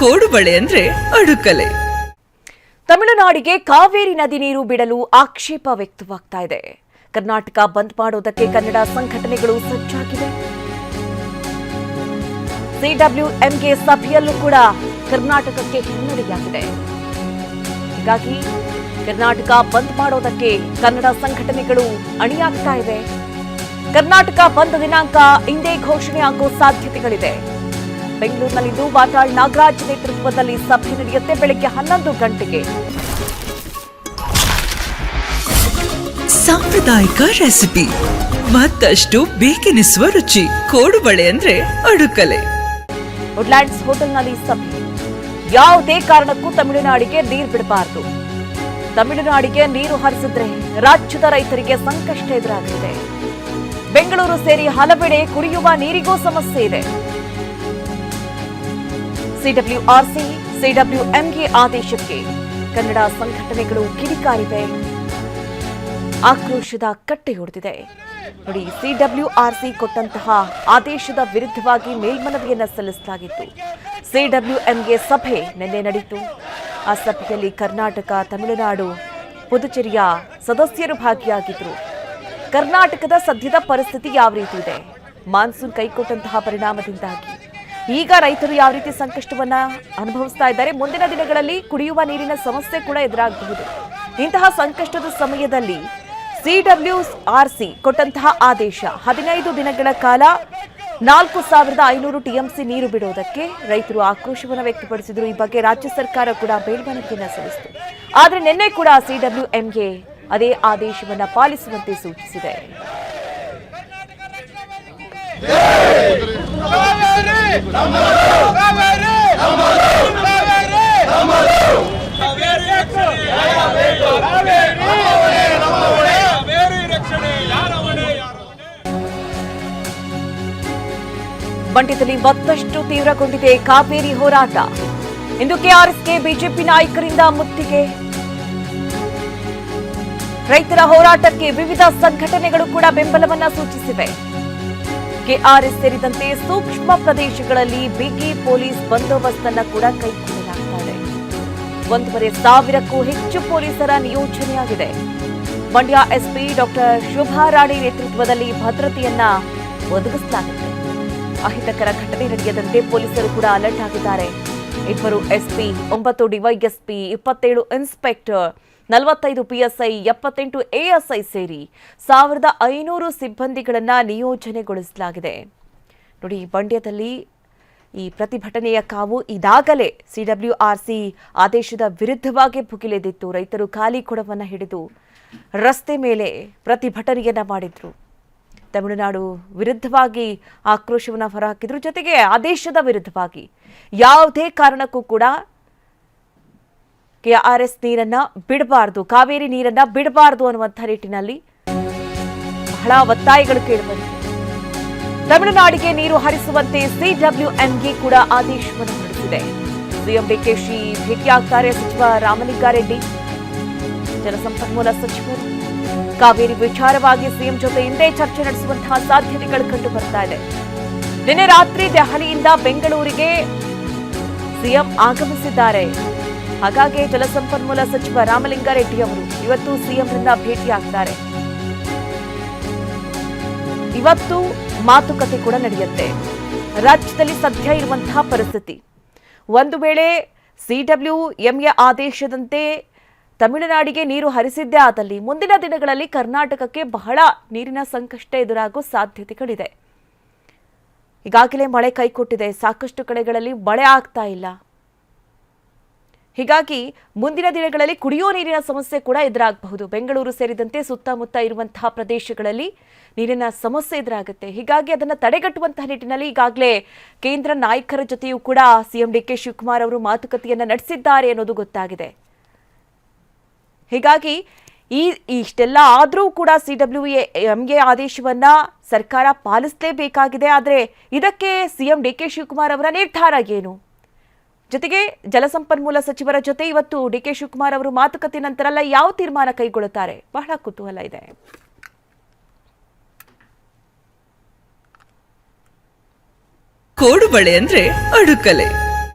ಕೋಡುಬಳೆ ಅಂದ್ರೆ ಅಡುಕಲೆ. ತಮಿಳುನಾಡಿಗೆ ಕಾವೇರಿ ನದಿ ನೀರು ಬಿಡಲು ಆಕ್ಷೇಪ ವ್ಯಕ್ತವಾಗ್ತಾ ಇದೆ. ಕರ್ನಾಟಕ ಬಂದ್ ಮಾಡೋದಕ್ಕೆ ಕನ್ನಡ ಸಂಘಟನೆಗಳು ಸಜ್ಜಾಗಿವೆ. ಸಿಡಬ್ಲ್ಯೂಎಂಗೆ ಸಭೆಯಲ್ಲೂ ಕೂಡ ಕರ್ನಾಟಕಕ್ಕೆ ಹಿನ್ನಡೆಯಾಗಿದೆ. ಹೀಗಾಗಿ ಕರ್ನಾಟಕ ಬಂದ್ ಮಾಡೋದಕ್ಕೆ ಕನ್ನಡ ಸಂಘಟನೆಗಳು ಅಣಿಯಾಗ್ತಾ ಇವೆ. ಕರ್ನಾಟಕ ಬಂದ್ ದಿನಾಂಕ ಇಂದೇ ಘೋಷಣೆ ಆಗೋ ಸಾಧ್ಯತೆಗಳಿದೆ. ಬೆಂಗಳೂರಿನಲ್ಲಿಂದು ವಾಟಾಳ್ ನಾಗರಾಜ್ ನೇತೃತ್ವದಲ್ಲಿ ಸಭೆ ನಡೆಯುತ್ತೆ. ಬೆಳಗ್ಗೆ 11 ಗಂಟೆಗೆ ಸಾಂಪ್ರದಾಯಿಕ ರೆಸಿಪಿ, ಮತ್ತಷ್ಟು ಬೇಕೆನಿಸುವ ರುಚಿ. ಕೋಡುಬಳೆ ಅಂದ್ರೆ ಅಡುಕಲೆ. ವುಡ್ಲ್ಯಾಂಡ್ಸ್ ಹೋಟೆಲ್ನಲ್ಲಿ ಸಭೆ. ಯಾವುದೇ ಕಾರಣಕ್ಕೂ ತಮಿಳುನಾಡಿಗೆ ನೀರು ಬಿಡಬಾರದು. ತಮಿಳುನಾಡಿಗೆ ನೀರು ಹರಿಸಿದ್ರೆ ರಾಜ್ಯದ ರೈತರಿಗೆ ಸಂಕಷ್ಟ ಎದುರಾಗಲಿದೆ. ಬೆಂಗಳೂರು ಸೇರಿ ಹಲವೆಡೆ ಕುಡಿಯುವ ನೀರಿಗೂ ಸಮಸ್ಯೆ ಇದೆ. ಸಿಡಬ್ಲ್ಯೂಆರ್ಸಿ ಸಿಡಬ್ಲ್ಯೂಎಂಗೆ ಆದೇಶಕ್ಕೆ ಕನ್ನಡ ಸಂಘಟನೆಗಳು ಕಿಡಿಕಾರಿವೆ. ಆಕ್ರೋಶದ ಕಟ್ಟೆಯೊಡೆದಿದೆ. ನೋಡಿ, ಸಿಡಬ್ಲ್ಯೂಆರ್ಸಿ ಕೊಟ್ಟಂತಹ ಆದೇಶದ ವಿರುದ್ಧವಾಗಿ ಮೇಲ್ಮನವಿಯನ್ನ ಸಲ್ಲಿಸಲಾಗಿತ್ತು. ಸಿಡಬ್ಲ್ಯೂಎಂಗೆ ಸಭೆ ನಿನ್ನೆ ನಡೆಯಿತು. ಆ ಸಭೆಯಲ್ಲಿ ಕರ್ನಾಟಕ, ತಮಿಳುನಾಡು, ಪುದುಚೇರಿಯ ಸದಸ್ಯರು ಭಾಗಿಯಾಗಿದ್ದರು. ಕರ್ನಾಟಕದ ಸದ್ಯದ ಪರಿಸ್ಥಿತಿ ಯಾವ ರೀತಿ ಇದೆ, ಮಾನ್ಸೂನ್ ಕೈಕೊಟ್ಟಂತಹ ಪರಿಣಾಮದಿಂದಾಗಿ ಈಗ ರೈತರು ಯಾವ ರೀತಿ ಸಂಕಷ್ಟವನ್ನ ಅನುಭವಿಸ್ತಾ ಇದ್ದಾರೆ, ಮುಂದಿನ ದಿನಗಳಲ್ಲಿ ಕುಡಿಯುವ ನೀರಿನ ಸಮಸ್ಯೆ ಕೂಡ ಎದುರಾಗಬಹುದು. ಇಂತಹ ಸಂಕಷ್ಟದ ಸಮಯದಲ್ಲಿ ಸಿಡಬ್ಲ್ಯೂಆರ್ಸಿ ಕೊಟ್ಟಂತಹ ಆದೇಶ 15 ದಿನಗಳ ಕಾಲ 4500 ಟಿಎಂಸಿ ನೀರು ಬಿಡೋದಕ್ಕೆ ರೈತರು ಆಕ್ರೋಶವನ್ನು ವ್ಯಕ್ತಪಡಿಸಿದರು. ಈ ಬಗ್ಗೆ ರಾಜ್ಯ ಸರ್ಕಾರ ಕೂಡ ಮೇಲ್ಮನವಿಯನ್ನ ಸಲ್ಲಿಸಿತು. ಆದರೆ ನಿನ್ನೆ ಕೂಡ ಸಿಡಬ್ಲ್ಯೂಎಂಗೆ ಅದೇ ಆದೇಶವನ್ನ ಪಾಲಿಸುವಂತೆ ಸೂಚಿಸಿದೆ. ಮಂಡ್ಯದಲ್ಲಿ ಮತ್ತಷ್ಟು ತೀವ್ರಗೊಂಡಿದೆ ಕಾವೇರಿ ಹೋರಾಟ. ಇಂದು ಕೆಆರ್ಎಸ್ಗೆ ಬಿಜೆಪಿ ನಾಯಕರಿಂದ ಮುತ್ತಿಗೆ. ರೈತರ ಹೋರಾಟಕ್ಕೆ ವಿವಿಧ ಸಂಘಟನೆಗಳು ಕೂಡ ಬೆಂಬಲವನ್ನ ಸೂಚಿಸಿವೆ. ಕೆಆರ್ಎಸ್ ಸೇರಿದಂತೆ ಸೂಕ್ಷ್ಮ ಪ್ರದೇಶಗಳಲ್ಲಿ ಬಿಗಿ ಪೊಲೀಸ್ ಬಂದೋಬಸ್ತನ್ನ ಕೂಡ ಕೈಗೊಳ್ಳಲಾಗ್ತಾ ಇದೆ. 1,500ಕ್ಕೂ ಹೆಚ್ಚು ಪೊಲೀಸರ ನಿಯೋಜನೆಯಾಗಿದೆ. ಮಂಡ್ಯ ಎಸ್ಪಿ ಡಾಕ್ಟರ್ ಶೋಭಾ ರಾಣಿ ನೇತೃತ್ವದಲ್ಲಿ ಭದ್ರತೆಯನ್ನ ಒದಗಿಸಲಾಗಿದೆ. ಅಹಿತಕರ ಘಟನೆ ನಡೆಯದಂತೆ ಪೊಲೀಸರು ಕೂಡ ಅಲರ್ಟ್ ಆಗಿದ್ದಾರೆ. 2 SP, 9 DYSP, 27 inspector, 45 PSI, 78 ASI ಸೇರಿ 1500 ಸಿಬ್ಬಂದಿಗಳನ್ನ ನಿಯೋಜನೆಗೊಳಿಸಲಾಗಿದೆ. ನೋಡಿ, ಮಂಡ್ಯದಲ್ಲಿ ಈ ಪ್ರತಿಭಟನೆಯ ಕಾವು ಇದಾಗಲೇ ಸಿಡಬ್ಲ್ಯೂಆರ್ಸಿ ಆದೇಶದ ವಿರುದ್ಧವಾಗಿ ಭುಗಿಲೆದಿತ್ತು. ರೈತರು ಖಾಲಿ ಕೊಡವನ್ನ ಹಿಡಿದು ರಸ್ತೆ ಮೇಲೆ ಪ್ರತಿಭಟನೆಯನ್ನ ಮಾಡಿದ್ರು. ತಮಿಳುನಾಡು ವಿರುದ್ಧವಾಗಿ ಆಕ್ರೋಶವನ್ನು ಹೊರಹಾಕಿದ್ರು. ಜೊತೆಗೆ ಆದೇಶದ ವಿರುದ್ಧವಾಗಿ ಯಾವುದೇ ಕಾರಣಕ್ಕೂ ಕೂಡ ಕೆಆರ್ಎಸ್ ನೀರನ್ನ ಬಿಡಬಾರದು, ಕಾವೇರಿ ನೀರನ್ನ ಬಿಡಬಾರದು ಅನ್ನುವಂಥ ನಿಟ್ಟಿನಲ್ಲಿ ಬಹಳ ಒತ್ತಾಯಗಳು ಕೇಳಿಬಂದಿವೆ. ತಮಿಳುನಾಡಿಗೆ ನೀರು ಹರಿಸುವಂತೆ ಸಿಡಬ್ಲ್ಯೂಎಂಗೆ ಕೂಡ ಆದೇಶವನ್ನು ಹೊರಡಿಸಿದೆ. ಸಿಎಂ ಡಿಕೆಶಿ ಭೇಟಿಯಾಗ್ತಾರೆ ಸಚಿವ ರಾಮಲಿಂಗಾರೆಡ್ಡಿ, ಜಲಸಂಪನ್ಮೂಲ ಸಚಿವರು. ಕಾವೇರಿ ವಿಚಾರವಾಗಿ ಸಿಎಂ ಜೊತೆ ಇಂದೇ ಚರ್ಚೆ ನಡೆಸುವಂತಹ ಸಾಧ್ಯತೆಗಳು ಕಂಡು ಬರ್ತಾ ಇದೆ. ನಿನ್ನೆ ರಾತ್ರಿ ದೆಹಲಿಯಿಂದ ಬೆಂಗಳೂರಿಗೆ ಸಿಎಂ ಆಗಮಿಸಿದ್ದಾರೆ. ಹಾಗಾಗಿ ಜಲಸಂಪನ್ಮೂಲ ಸಚಿವ ರಾಮಲಿಂಗಾರೆಡ್ಡಿ ಅವರು ಇವತ್ತು ಸಿಎಂರನ್ನ ಭೇಟಿಯಾಗ್ತಾರೆ. ಇವತ್ತು ಮಾತುಕತೆ ಕೂಡ ನಡೆಯುತ್ತೆ. ರಾಜ್ಯದಲ್ಲಿ ಸದ್ಯ ಇರುವಂತಹ ಪರಿಸ್ಥಿತಿ, ಒಂದು ವೇಳೆ ಸಿಡಬ್ಲ್ಯೂಎಂಎ ಆದೇಶದಂತೆ ತಮಿಳುನಾಡಿಗೆ ನೀರು ಹರಿಸಿದ್ದೇ ಆದಲ್ಲಿ ಮುಂದಿನ ದಿನಗಳಲ್ಲಿ ಕರ್ನಾಟಕಕ್ಕೆ ಬಹಳ ನೀರಿನ ಸಂಕಷ್ಟ ಎದುರಾಗೋ ಸಾಧ್ಯತೆಗಳಿದೆ. ಈಗಾಗಲೇ ಮಳೆ ಕೈಕೊಟ್ಟಿದೆ. ಸಾಕಷ್ಟು ಕಡೆಗಳಲ್ಲಿ ಮಳೆ ಆಗ್ತಾ ಇಲ್ಲ. ಹೀಗಾಗಿ ಮುಂದಿನ ದಿನಗಳಲ್ಲಿ ಕುಡಿಯೋ ನೀರಿನ ಸಮಸ್ಯೆ ಕೂಡ ಎದುರಾಗಬಹುದು. ಬೆಂಗಳೂರು ಸೇರಿದಂತೆ ಸುತ್ತಮುತ್ತ ಇರುವಂತಹ ಪ್ರದೇಶಗಳಲ್ಲಿ ನೀರಿನ ಸಮಸ್ಯೆ ಎದುರಾಗುತ್ತೆ. ಹೀಗಾಗಿ ಅದನ್ನು ತಡೆಗಟ್ಟುವಂತಹ ನಿಟ್ಟಿನಲ್ಲಿ ಈಗಾಗಲೇ ಕೇಂದ್ರ ನಾಯಕರ ಜೊತೆಯೂ ಕೂಡ ಸಿಎಂ ಡಿಕೆ ಶಿವಕುಮಾರ್ ಅವರು ಮಾತುಕತೆಯನ್ನ ನಡೆಸಿದ್ದಾರೆ ಅನ್ನೋದು ಗೊತ್ತಾಗಿದೆ. ಹೀಗಾಗಿ ಇಷ್ಟೆಲ್ಲ ಆದರೂ ಕೂಡ ಸಿಡಬ್ಲ್ಯೂಎಂಗೆ ಆದೇಶವನ್ನ ಸರ್ಕಾರ ಪಾಲಿಸಲೇಬೇಕಾಗಿದೆ. ಆದರೆ ಇದಕ್ಕೆ ಸಿಎಂ ಡಿಕೆ ಶಿವಕುಮಾರ್ ಅವರ ನಿರ್ಧಾರ ಏನು? ಜೊತೆಗೆ ಜಲಸಂಪನ್ಮೂಲ ಸಚಿವರ ಜೊತೆ ಇವತ್ತು ಡಿಕೆ ಶಿವಕುಮಾರ್ ಅವರು ಮಾತುಕತೆ ನಂತರ ಯಾವ ತೀರ್ಮಾನ ಕೈಗೊಳ್ಳುತ್ತಾರೆ? ಬಹಳ ಕುತೂಹಲ ಇದೆ. ಕೋಡುಬಳೆ ಅಂದ್ರೆ ಅಡುಕಲೆ.